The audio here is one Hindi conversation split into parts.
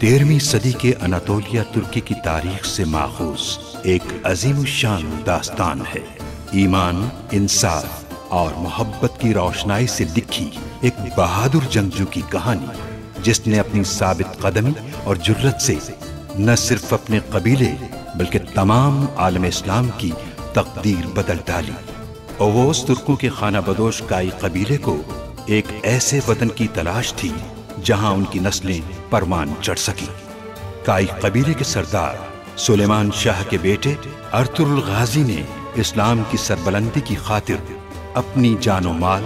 13वीं सदी के अनातोलिया तुर्की की तारीख से माखूज एक अजीमुशान दास्तान है। ईमान, इंसाफ और मोहब्बत की रोशनाई से लिखी एक बहादुर जंगजू की कहानी, जिसने अपनी साबित कदमी और जुर्रत से न सिर्फ अपने कबीले बल्कि तमाम आलम इस्लाम की तकदीर बदल डाली। ओवोस तुर्कों के खाना बदोश काई कबीले को एक ऐसे वतन की तलाश थी जहां उनकी नस्लें परवान चढ़ सकी। काई कबीले के सरदार सुलेमान शाह के बेटे अर्तुरुल गाजी ने इस्लाम की सरबलंदी की खातिर अपनी जानो माल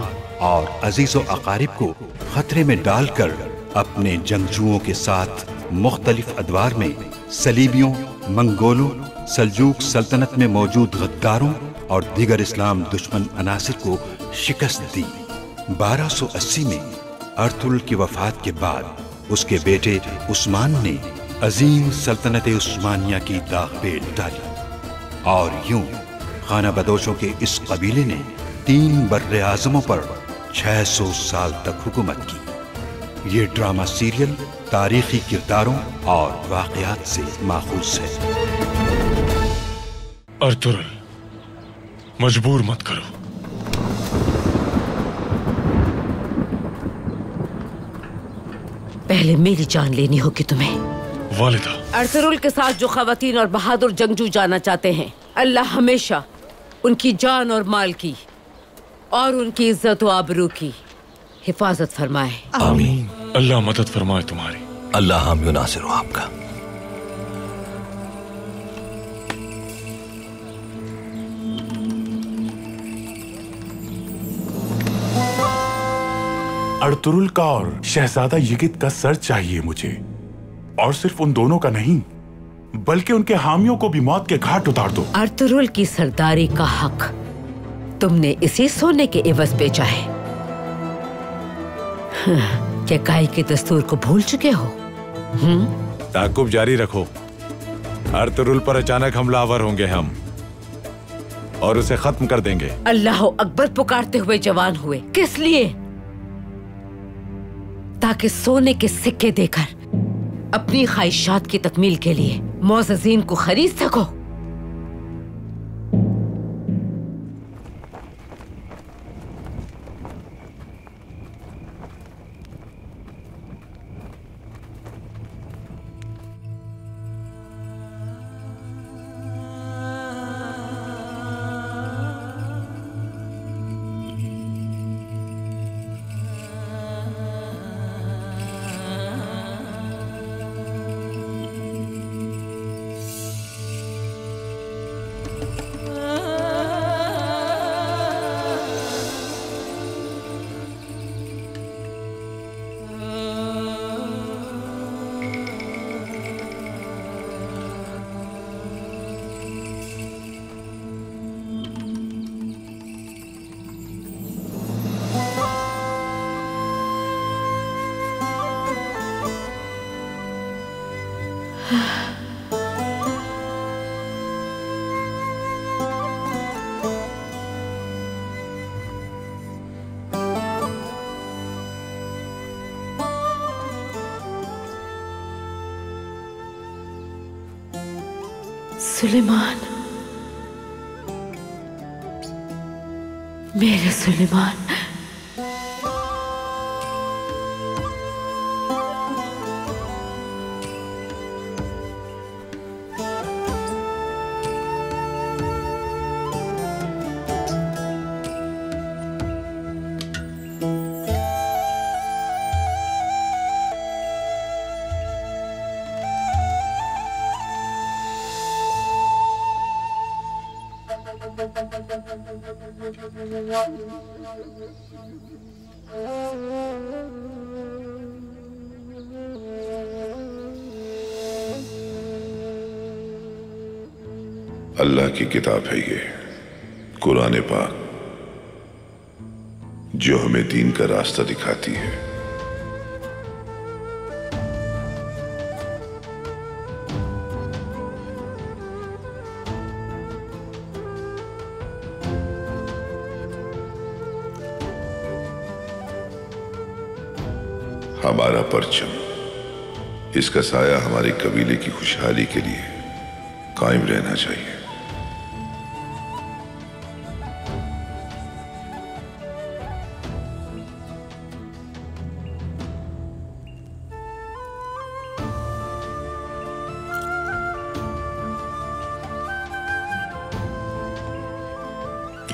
और अजीजो अकारिब को खतरे में डालकर अपने जंगजुओं के साथ मुख्तलिफ अदवार में सलीबियों, मंगोलों, सल्जूक सल्तनत में मौजूद गद्दारों और दीगर इस्लाम दुश्मन अनासिर को शिकस्त दी। 1280 में अर्तुरुल की वफात के बाद उसके बेटे उस्मान ने अजीम सल्तनत उस्मानिया की दाग पेल डाली और यूं खाना बदोशों के इस कबीले ने 3 बर्रे आज़मों पर 600 साल तक हुकूमत की। ये ड्रामा सीरियल तारीखी किरदारों और वाक़यात से माखूज है। अर्तुरुल, मजबूर मत करो। पहले मेरी जान लेनी होगी तुम्हें। वालिदा, अर्तुरुल के साथ जो खवातीन और बहादुर जंगजू जाना चाहते हैं, अल्लाह हमेशा उनकी जान और माल की और उनकी इज्जत व आबरू की हिफाजत फरमाए। आमीन। अल्लाह मदद फरमाए तुम्हारी। अल्लाह हामी नासिर हो आपका। अर्तुरुल का और शहजादा यगित का सर चाहिए मुझे, और सिर्फ उन दोनों का नहीं बल्कि उनके हामियों को भी मौत के घाट उतार दो। अर्तुरुल की सरदारी का हक तुमने इसी सोने के एवज बेचा है। क्या काई के दस्तूर को भूल चुके हो? ताकुब जारी रखो। अर्तुरुल पर अचानक हमलावर होंगे हम और उसे खत्म कर देंगे। अल्लाह अकबर पुकारते हुए जवान हुए किस लिए? ताकि सोने के सिक्के देकर अपनी ख्वाहिशात की तकमील के लिए मोअज़्ज़ज़ीन को खरीद सको। सुलेमान, मेरे सुलेमान। अल्लाह की किताब है ये कुरान पाक, जो हमें दीन का रास्ता दिखाती है। हमारा परचम इसका साया हमारे कबीले की खुशहाली के लिए कायम रहना चाहिए।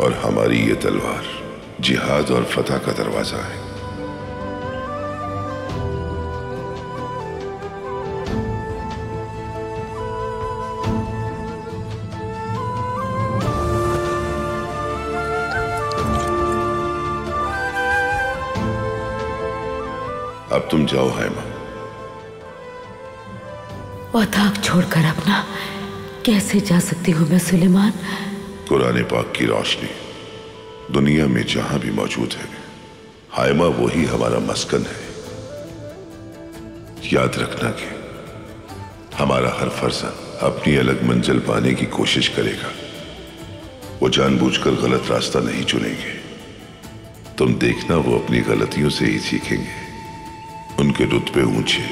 और हमारी ये तलवार जिहाद और फतह का दरवाजा है। अब तुम जाओ हैमा। वताक छोड़कर अपना कैसे जा सकती हूँ मैं सुलेमान? कुरान पाक की रोशनी दुनिया में जहां भी मौजूद है, हैमा वही हमारा मस्कन है। याद रखना कि हमारा हर फर्जंद अपनी अलग मंजिल पाने की कोशिश करेगा। वो जानबूझकर गलत रास्ता नहीं चुनेंगे। तुम देखना, वो अपनी गलतियों से ही सीखेंगे। उनके रुतबे ऊंचे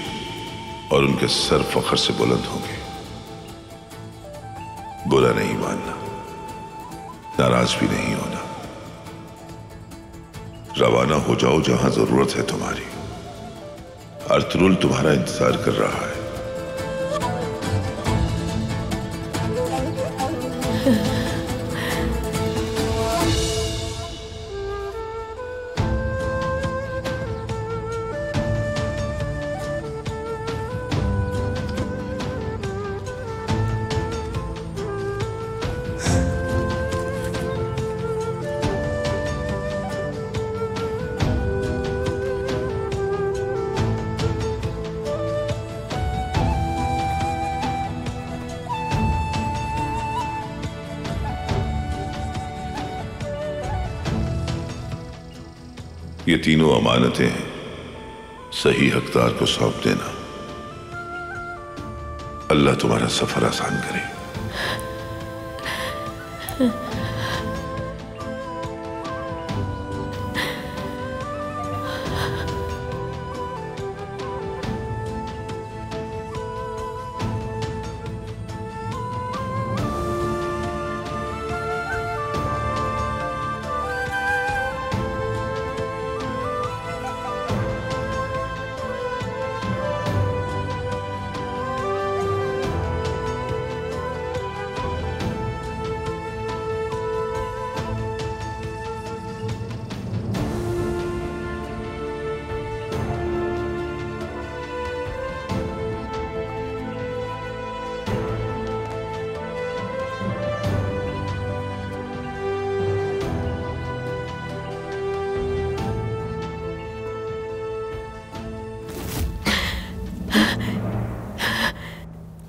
और उनके सर फख्र से बुलंद होंगे। बुरा नहीं मानना, नाराज भी नहीं होना। रवाना हो जाओ जहां जरूरत है तुम्हारी। अर्तुरुल तुम्हारा इंतजार कर रहा है। ये तीनों अमानतें हैं, सही हकदार को सौंप देना। अल्लाह तुम्हारा सफर आसान करे।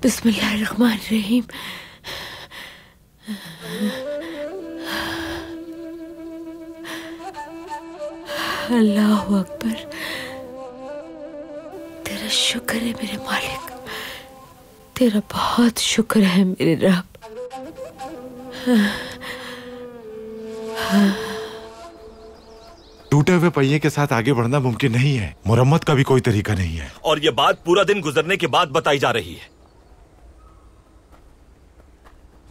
बिस्मिल्लाहिर्रहमानिर्रहीम। अल्लाहु अकबर। तेरा शुक्र है मेरे मालिक, तेरा बहुत शुक्र है मेरे रब। टूटे हुए पहिए के साथ आगे बढ़ना मुमकिन नहीं है। मुरम्मत का भी कोई तरीका नहीं है। और ये बात पूरा दिन गुजरने के बाद बताई जा रही है।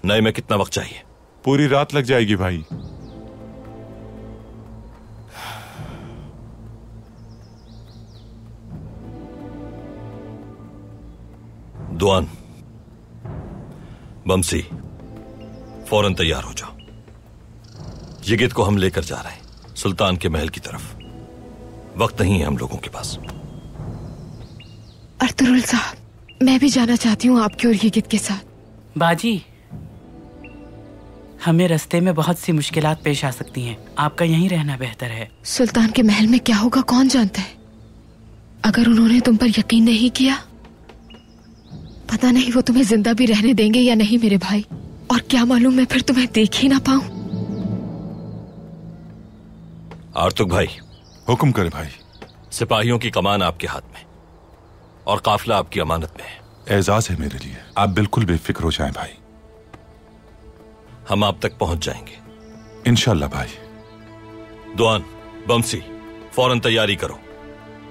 नए में कितना वक्त चाहिए? पूरी रात लग जाएगी भाई। दुआन, बमसी, फौरन तैयार हो जाओ। यगित को हम लेकर जा रहे हैं सुल्तान के महल की तरफ। वक्त नहीं है हम लोगों के पास। अर्तुरुल साहब, मैं भी जाना चाहती हूँ आपके और यगित के साथ। बाजी, हमें रास्ते में बहुत सी मुश्किलात पेश आ सकती हैं। आपका यहीं रहना बेहतर है। सुल्तान के महल में क्या होगा कौन जानता है। अगर उन्होंने तुम पर यकीन नहीं किया, पता नहीं वो तुम्हें जिंदा भी रहने देंगे या नहीं मेरे भाई। और क्या मालूम मैं फिर तुम्हें देख ही ना पाऊं। आर्तुक भाई। हुक्म करे भाई। सिपाहियों की कमान आपके हाथ में और काफिला आपकी अमानत में है। एजाज है मेरे लिए। आप बिल्कुल बेफिक्र हो जाएं भाई। हम आप तक पहुंच जाएंगे इंशाल्लाह भाई। दुआन, बमसी, फौरन तैयारी करो।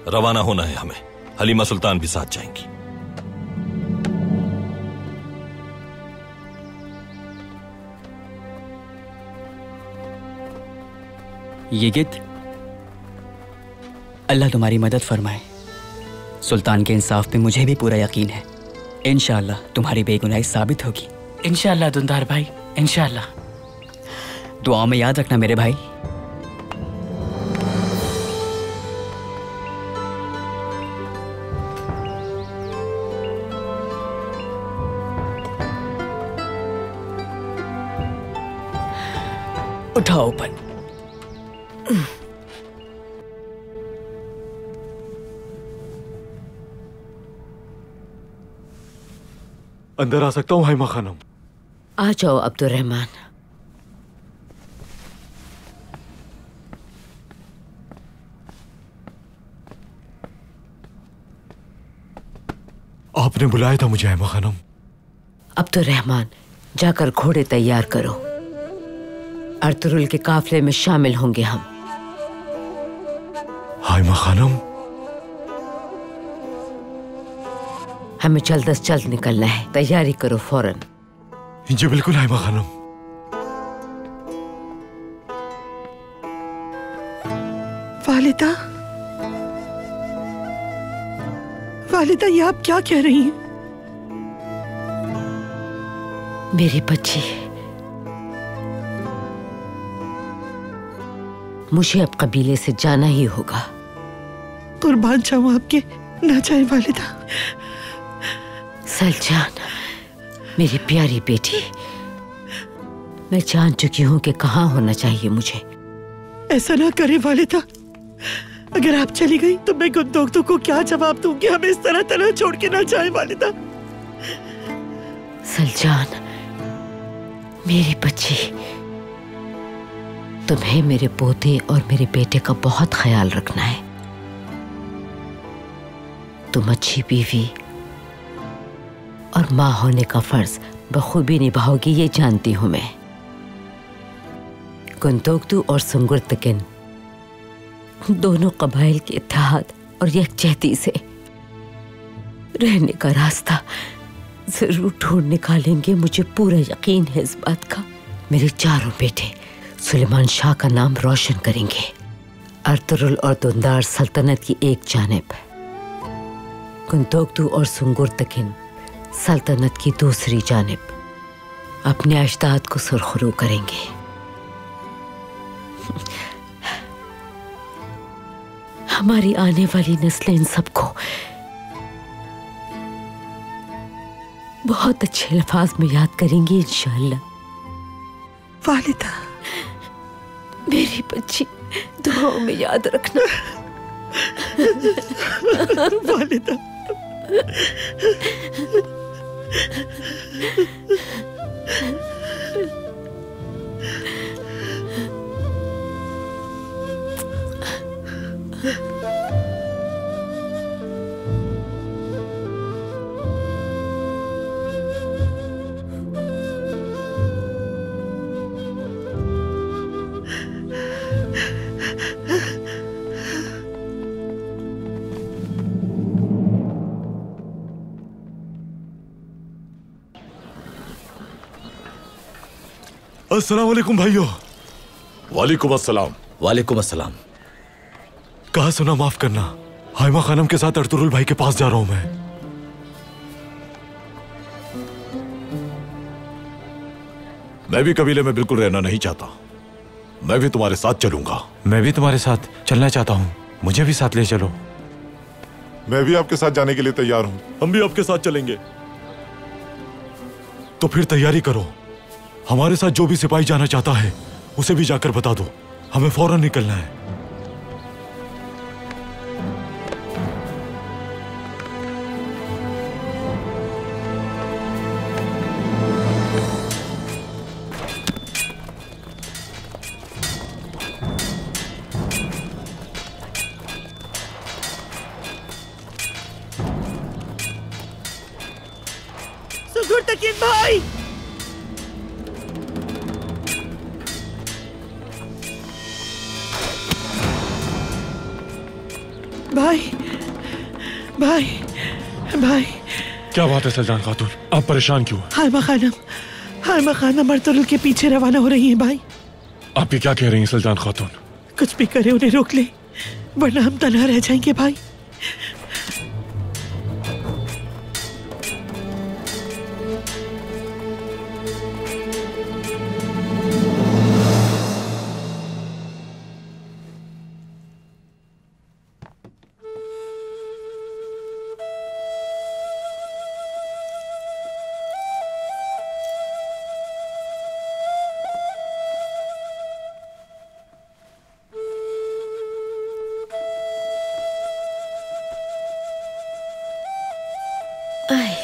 रवाना होना है हमें। हलीमा सुल्तान भी साथ जाएंगी। यिगित, अल्लाह तुम्हारी मदद फरमाए। सुल्तान के इंसाफ पे मुझे भी पूरा यकीन है। इंशाअल्लाह तुम्हारी बेगुनाही साबित होगी। इंशाअल्लाह दुंदार भाई, इंशाअल्लाह। दुआओं में याद रखना मेरे भाई। उठाओ ऊपर। अंदर आ सकता हूँ हाइमा खानम? आ जाओ अब्दुर्रहमान। आपने बुलाया था मुझे हाइमा खानम? अब्दुर्रहमान, जाकर घोड़े तैयार करो। अर्तुरुल के काफले में शामिल होंगे हम। हाइमा खानम, हमें जल्द से जल्द निकलना है। तैयारी करो फौरन। जी बिल्कुल हाइमा खानम। वालिदा, वालिदा, ये आप क्या कह रही हैं? मेरी बच्ची, मुझे अब कबीले से जाना ही होगा। कुर्बान जाऊं आपके, ना जाए वालिदा। सलजान, मेरी प्यारी बेटी, मैं जान चुकी हूँ कि कहाँ होना चाहिए मुझे। ऐसा ना करे वालिदा। अगर आप चली गई तो मैं गुंदोगतों को क्या जवाब दूंगी? हमें इस तरह तनहा छोड़ के ना जाए वालिदा। सलजान, मेरी बच्ची, तुम्हें मेरे पोते और मेरे बेटे का बहुत ख्याल रखना है। तुम अच्छी बीवी और माँ होने का फर्ज बखूबी निभाओगी, ये जानती हूं मैं। गुंदोगतु और सुंगुर्तकिन दोनों कबाइल के इत्तेहाद और यकजहती से रहने का रास्ता जरूर ढूंढ निकालेंगे। मुझे पूरा यकीन है इस बात का। मेरे चारों बेटे सुलेमान शाह का नाम रोशन करेंगे। अर्तुरुल और दुंदार सल्तनत की एक जानिब, गुंदोगतु और सुंगुर्तकिन सल्तनत की दूसरी जानिब अपने अजदाद को सुरखरू करेंगे। हमारी आने वाली नस्लें इन सबको बहुत अच्छे अल्फाज में याद करेंगी इंशाअल्लाह। वालिदा, मेरी बच्ची, दुआओं में याद रखना। वालिदा, अस्सलाम वालेकुम भाइयों। वालेकुम अस्सलाम। वालेकुम अस्सलाम। कहा सुना माफ करना, हाइमा खानम के साथ अर्तुरुल भाई के पास जा रहा हूं मैं। मैं भी कबीले में बिल्कुल रहना नहीं चाहता। मैं भी तुम्हारे साथ चलूंगा। मैं भी तुम्हारे साथ चलना चाहता हूं, मुझे भी साथ ले चलो। मैं भी आपके साथ जाने के लिए तैयार हूं। हम भी आपके साथ चलेंगे। तो फिर तैयारी करो। हमारे साथ जो भी सिपाही जाना चाहता है उसे भी जाकर बता दो, हमें फौरन निकलना है। सुंगुर्तकिन भाई, भाई, भाई, भाई। क्या बात है सलजान खातून, आप परेशान क्यों? हाइमा खानम अर्तुरुल के पीछे रवाना हो रही हैं भाई। आप ये क्या कह रही हैं सलजान खातून? कुछ भी करे उन्हें रोक ले, वरना हम तन्हा रह जाएंगे भाई।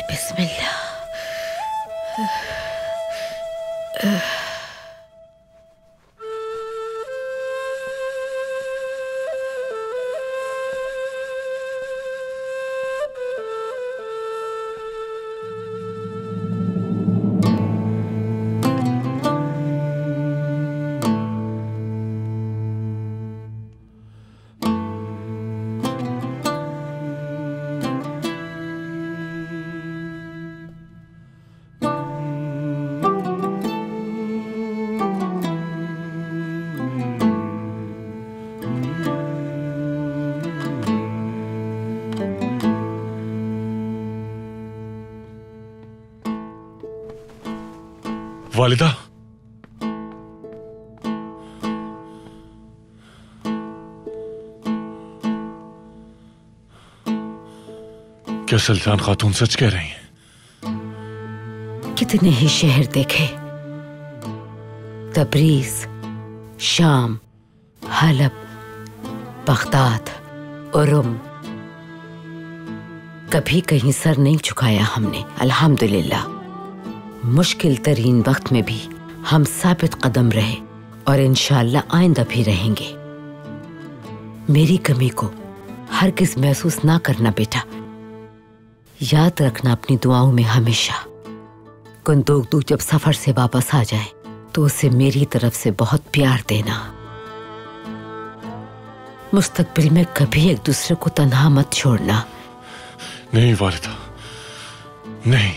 बिस्मिल्लाह। वालिदा, क्या सुल्तान खातून सच कह रही हैं? कितने ही शहर देखे, तबरीज, शाम, हलब, बगदाद, उरुम, कभी कहीं सर नहीं झुकाया हमने। अल्हम्दुलिल्लाह, मुश्किल तरीन वक्त में भी हम साबित कदम रहे और इंशाअल्लाह आइंदा भी रहेंगे। मेरी कमी को हरगिज महसूस ना करना बेटा, याद रखना अपनी दुआओं में हमेशा। कुंदोग जब सफर से वापस आ जाए तो उसे मेरी तरफ से बहुत प्यार देना। मुस्तकबिल में कभी एक दूसरे को तन्हा मत छोड़ना। नहीं वालिदा, नहीं,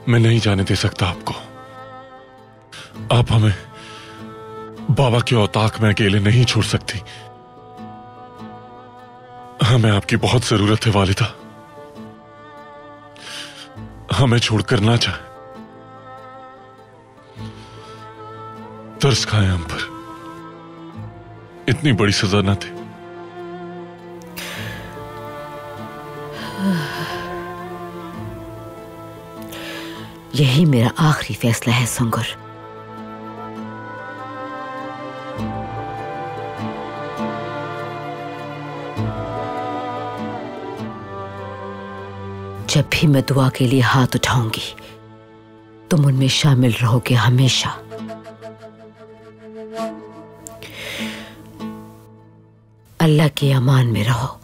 मैं नहीं जाने दे सकता आपको। आप हमें बाबा के औताक में अकेले नहीं छोड़ सकती। हमें आपकी बहुत जरूरत है वालिदा। हमें छोड़कर ना जाए। तरस खाएं हम पर, इतनी बड़ी सजा ना दे। यही मेरा आखिरी फैसला है सुंगर। जब भी मैं दुआ के लिए हाथ उठाऊंगी तुम उनमें शामिल रहोगे हमेशा। अल्लाह के अमान में रहो।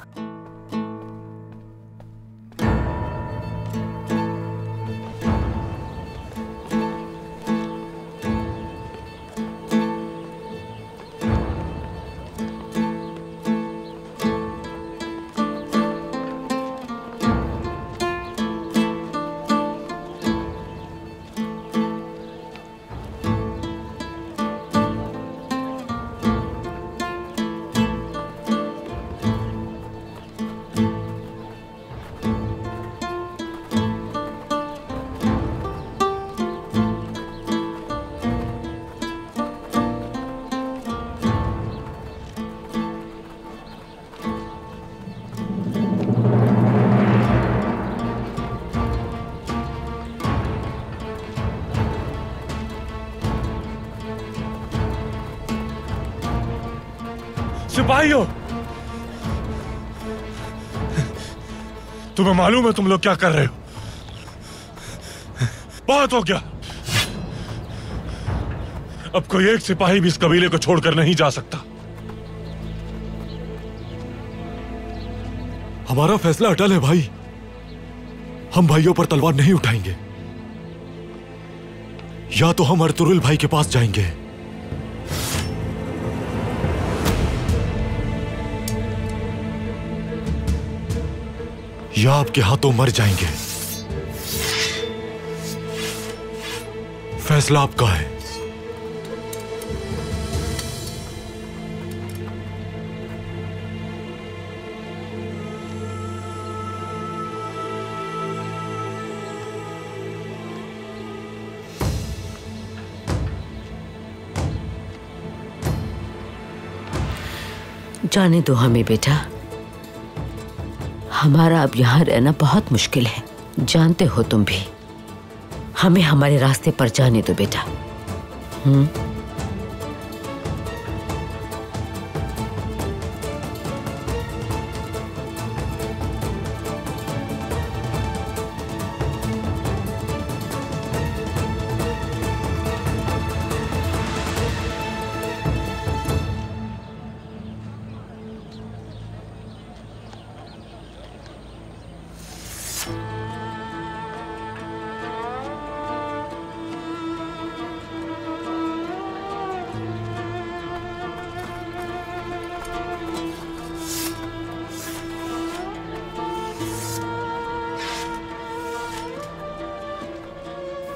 सिपाहियों, तुम्हें मालूम है तुम लोग क्या कर रहे हो? बहुत हो गया। अब कोई एक सिपाही भी इस कबीले को छोड़कर नहीं जा सकता। हमारा फैसला अटल है भाई। हम भाइयों पर तलवार नहीं उठाएंगे। या तो हम अर्तुरुल भाई के पास जाएंगे या आपके हाथों मर जाएंगे। फैसला आपका है। जाने दो हमें बेटा, हमारा अब यहाँ रहना बहुत मुश्किल है, जानते हो तुम भी। हमें हमारे रास्ते पर जाने दो बेटा।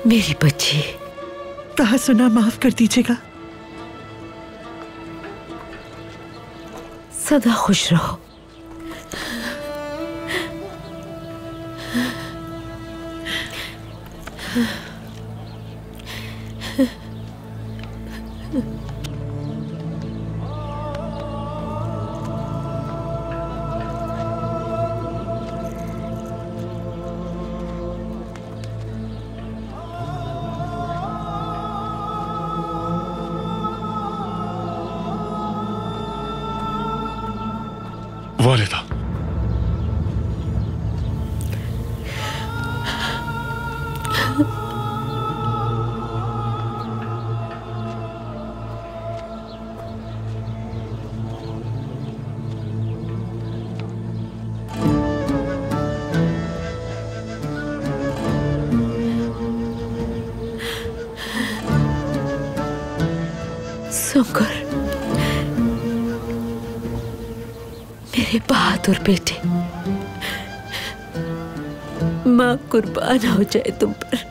मेरी बच्ची, कहा सुना माफ कर दीजिएगा। सदा खुश रहो। वालिदा, सुंकर, मेरे बहादुर बेटे, माँ कुर्बान हो जाए तुम पर।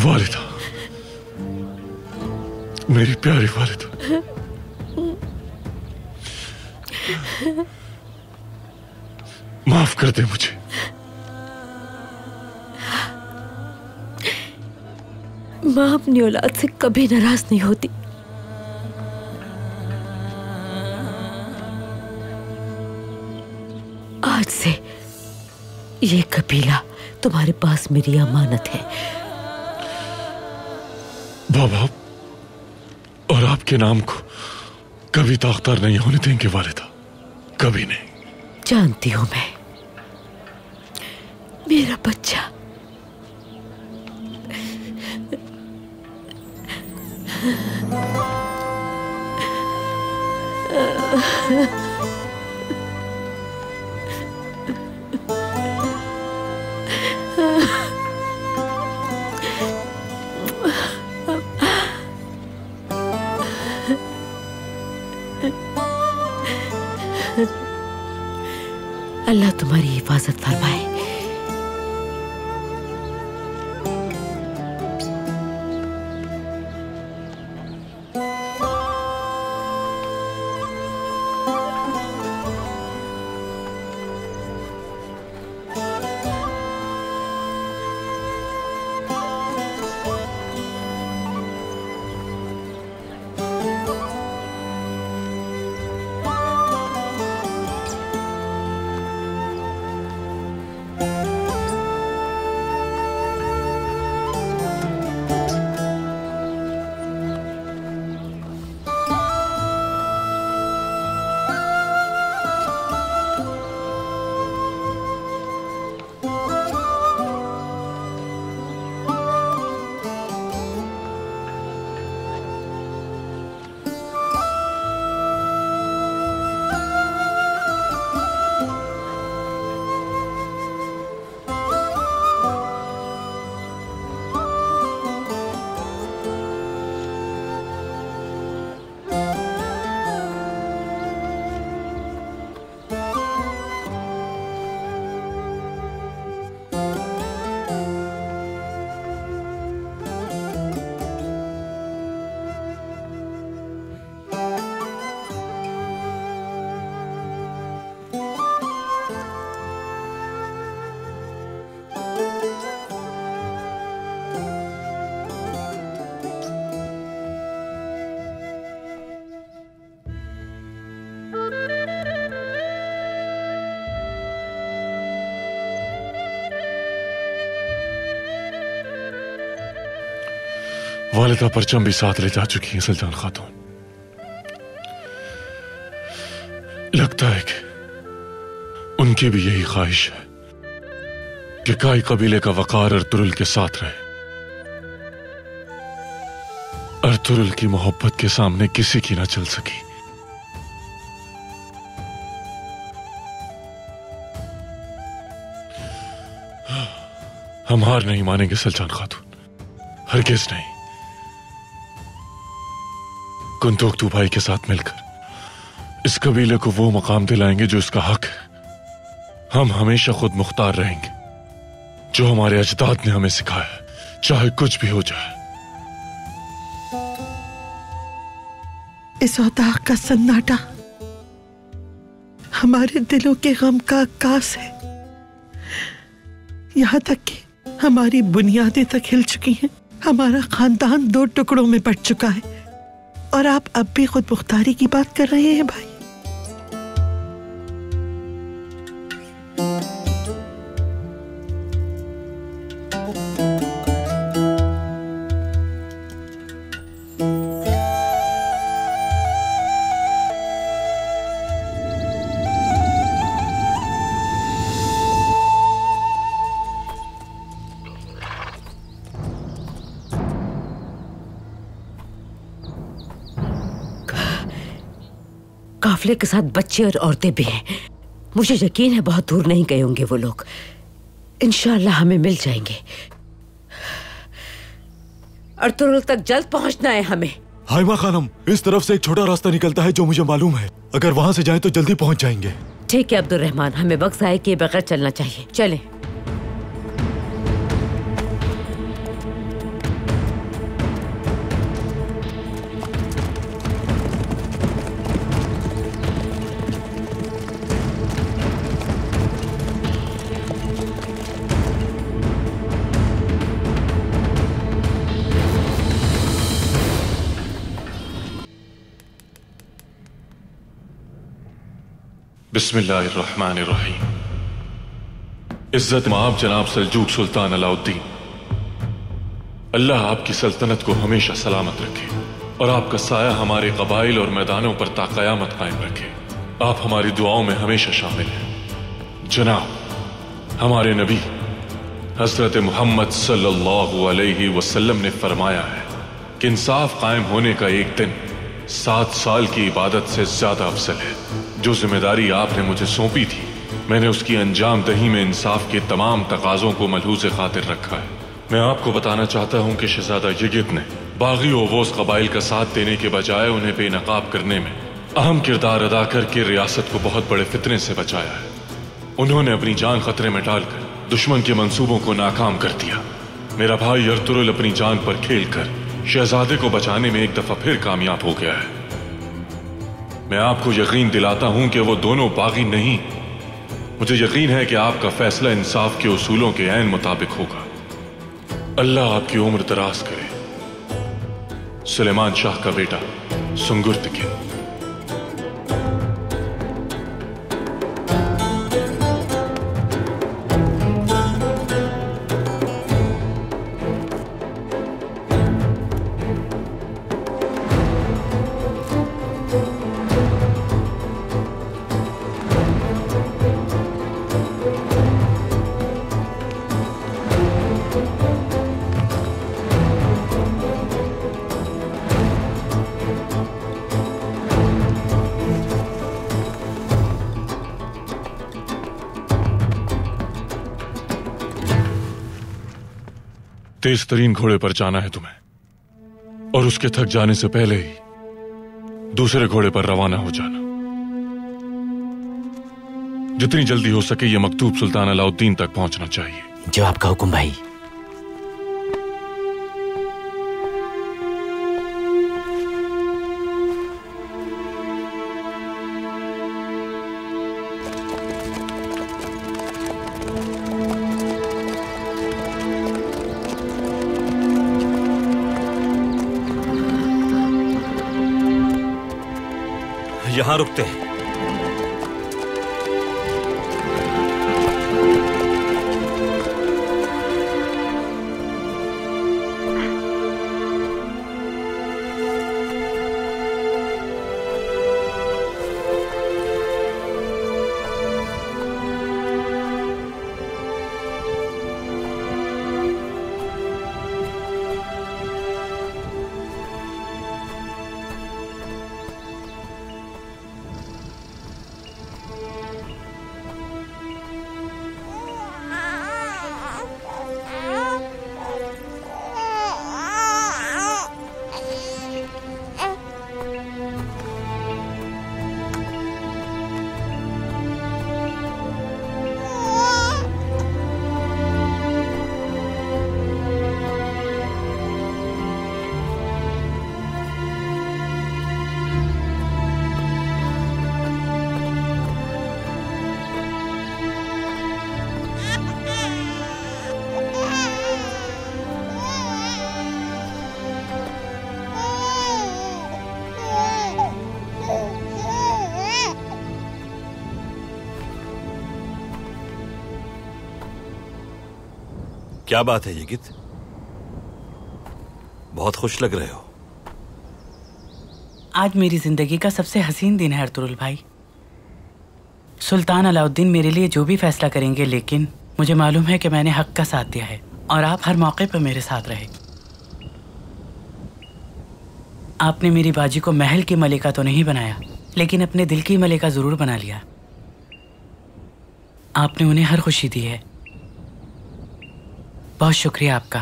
वालिदा, मेरी प्यारी वालिदा, माफ कर दे मुझे। माँ अपनी औलाद से कभी नाराज नहीं होती। आज से ये कबीला तुम्हारे पास मेरी अमानत है। बाबा और आपके नाम को कभी दागदार नहीं होने देंगे वालिदा, कभी नहीं। जानती हूं मैं, मेरा बच्चा। अल्लाह तुम्हारी हिफाजत फरमाए। वालिदा परचम भी साथ ले जा चुकी हैं सुल्तान खातून। लगता है कि उनकी भी यही ख्वाहिश है कि काई कबीले का वकार अर्तुरुल के साथ रहे। अर्तुरुल की मोहब्बत के सामने किसी की ना चल सकी। हम हार नहीं मानेंगे सुल्तान खातून, हरगिज नहीं। कुंतोक्तू भाई के साथ मिलकर इस कबीले को वो मकाम दिलाएंगे जो इसका हक है। हम हमेशा खुद मुख्तार रहेंगे, जो हमारे अजदाद ने हमें सिखाया, चाहे कुछ भी हो जाए। इस औताक का सन्नाटा हमारे दिलों के गम का आकाश है। यहां तक कि हमारी बुनियादें तक हिल चुकी हैं। हमारा खानदान 2 टुकड़ों में बट चुका है और आप अब भी खुद मुख्तारी की बात कर रहे हैं भाई। काफिले के साथ बच्चे और औरतें भी हैं। मुझे यकीन है बहुत दूर नहीं गए होंगे वो लोग। इंशाअल्लाह हमें मिल जाएंगे। अर्तुरुल तक जल्द पहुंचना है हमें। हाइमा खानम, इस तरफ से एक छोटा रास्ता निकलता है जो मुझे मालूम है। अगर वहां से जाएं तो जल्दी पहुंच जाएंगे। ठीक है अब्दुल रहमान, हमें वक्त ज़ाया किए बगैर चलना चाहिए। चलें। बिस्मिल्लाहिर्रहमानिर्रहीम। इज्जत माब जनाब सल्जूक सुल्तान अलाउद्दीन, अल्लाह आपकी सल्तनत को हमेशा सलामत रखे और आपका साया हमारे कबाइल और मैदानों पर ताक़यामत कायम रखे। आप हमारी दुआओं में हमेशा शामिल हैं। जनाब, हमारे नबी हजरत मोहम्मद सल्लल्लाहु अलैहि वसल्लम ने फरमाया है कि इंसाफ कायम होने का एक दिन 7 साल की इबादत से ज्यादा अफजल है। जो जिम्मेदारी आपने मुझे सौंपी थी, मैंने उसकी अंजाम दही में इंसाफ के तमाम तकाजों को मलहूज़ खातिर रखा है। मैं आपको बताना चाहता हूं कि शहजादा यगित ने बागी ओवोस कबाइल का साथ देने के बजाय उन्हें बेनकाब करने में अहम किरदार अदा करके रियासत को बहुत बड़े फितने से बचाया है। उन्होंने अपनी जान खतरे में डालकर दुश्मन के मंसूबों को नाकाम कर दिया। मेरा भाई अर्तुरुल अपनी जान पर खेलकर शहजादे को बचाने में एक दफा फिर कामयाब हो गया है। मैं आपको यकीन दिलाता हूं कि वो दोनों बागी नहीं। मुझे यकीन है कि आपका फैसला इंसाफ के उसूलों के ऐन मुताबिक होगा। अल्लाह आपकी उम्र दराज करे। सुलेमान शाह का बेटा सुंगुर्तकिन। तेज तरीन घोड़े पर जाना है तुम्हें और उसके थक जाने से पहले ही दूसरे घोड़े पर रवाना हो जाना। जितनी जल्दी हो सके ये मकतूब सुल्तान अलाउद्दीन तक पहुंचना चाहिए। जो आपका हुक्म भाई। यहां रुकते हैं। क्या बात है यगित? बहुत खुश लग रहे हो। आज मेरी जिंदगी का सबसे हसीन दिन है अर्तुरुल भाई। सुल्तान अलाउद्दीन मेरे लिए जो भी फैसला करेंगे, लेकिन मुझे मालूम है कि मैंने हक का साथ दिया है और आप हर मौके पर मेरे साथ रहे। आपने मेरी बाजी को महल की मलिका तो नहीं बनाया, लेकिन अपने दिल की मलिका जरूर बना लिया। आपने उन्हें हर खुशी दी है। बहुत शुक्रिया आपका।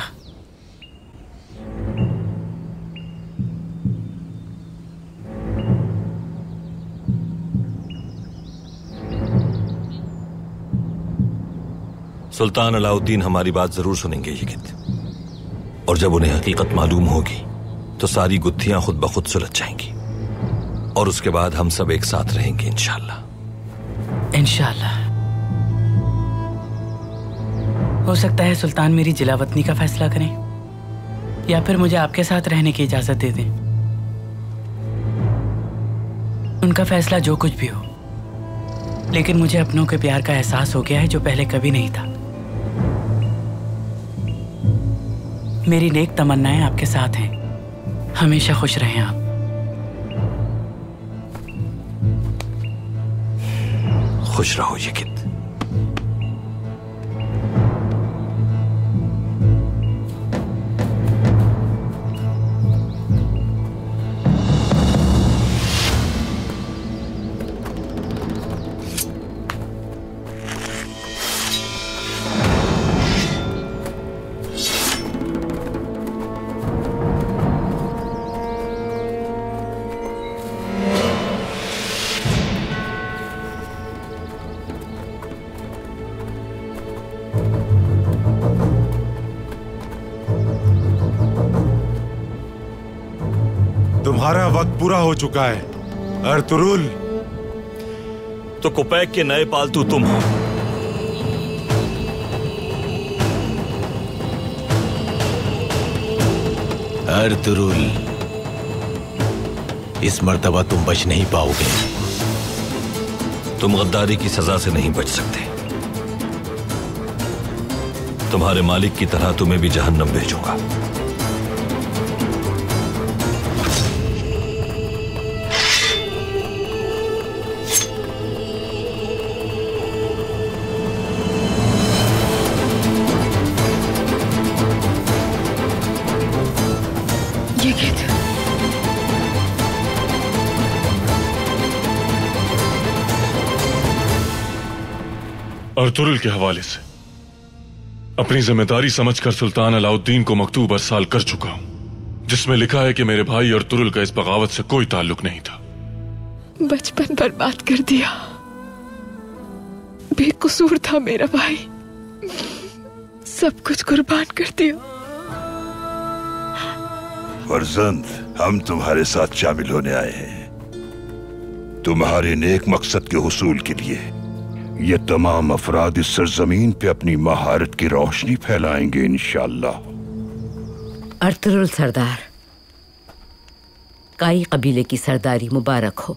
सुल्तान अलाउद्दीन हमारी बात जरूर सुनेंगे यगित, और जब उन्हें हकीकत मालूम होगी तो सारी गुत्थियां खुद ब खुद सुलझ जाएंगी और उसके बाद हम सब एक साथ रहेंगे इंशाअल्लाह। इंशाअल्लाह। हो सकता है सुल्तान मेरी जिलावतनी का फैसला करें या फिर मुझे आपके साथ रहने की इजाजत दे दें। उनका फैसला जो कुछ भी हो, लेकिन मुझे अपनों के प्यार का एहसास हो गया है जो पहले कभी नहीं था। मेरी नेक तमन्नाएं आपके साथ हैं। हमेशा खुश रहें आप। खुश रहो यगित। तुम्हारा वक्त पूरा हो चुका है अर्तुरुल। तो कुपैक के नए पालतू तुम हो। अर्तुरुल, इस मर्तबा तुम बच नहीं पाओगे। तुम गद्दारी की सजा से नहीं बच सकते। तुम्हारे मालिक की तरह तुम्हें भी जहन्नम भेजूंगा। अर्तुरुल के हवाले से अपनी जिम्मेदारी समझकर सुल्तान अलाउद्दीन को मकतूब अरसाल कर चुका हूं, जिसमें लिखा है कि मेरे भाई अर्तुरुल का इस बगावत से कोई ताल्लुक नहीं था। बचपन बर्बाद कर दिया। बेकसूर था मेरा भाई, सब कुछ कुर्बान कर दिया। फर्जंद, हम तुम्हारे साथ शामिल होने आए हैं तुम्हारे नेक मकसद के हुसूल के लिए। ये तमाम अफराद इस सरजमीन पे अपनी महारत की रोशनी फैलाएंगे इंशाअल्लाह। अर्तुरुल सरदार, काई कबीले की सरदारी मुबारक हो।